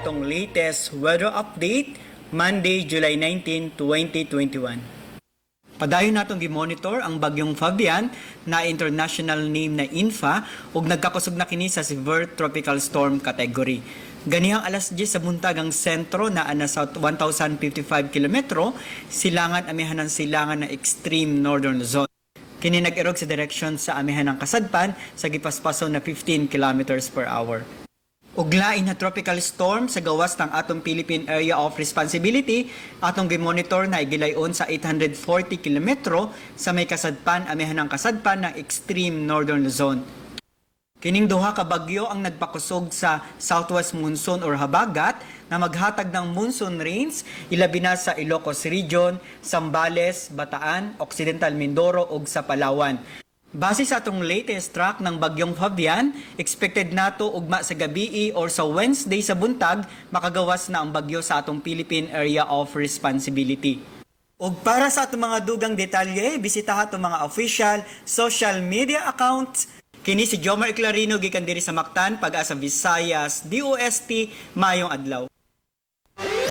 atong latest weather update, Monday, July 19, 2021. Padayon natong gi-monitor ang bagyong Fabian na international name na INFA ug nagkakusog na kini sa severe tropical storm category. Ganihang alas 10 sa buntag ang sentro na ana sa 1,055 kilometro, silangan amihanan silangan na extreme northern zone. Kini nag-irog sa direksyon sa amihanang kasadpan sa gipaspason na 15 kilometers per hour. Uglain na tropical storm sa gawas ng atong Philippine Area of Responsibility atong gimonitor na igilayon sa 840 kilometro sa may kasadpan amihanang kasadpan ng extreme northern zone. Kining duha ka bagyo ang nagpakusog sa southwest monsoon or habagat na maghatag ng monsoon rains ilabi na sa Ilocos Region, Zambales, Bataan, Occidental Mindoro ug sa Palawan. Base sa atong latest track ng bagyong Fabian, expected nato ugma sa gabii or sa Wednesday sa buntag makagawas na ang bagyo sa atong Philippine Area of Responsibility. Ug para sa atong mga dugang detalye, bisitaha atong mga official social media accounts. Kini si Jomar Clarino gikan diri sa Mactan, Pag-asa Visayas, DOST, Mayong Adlaw.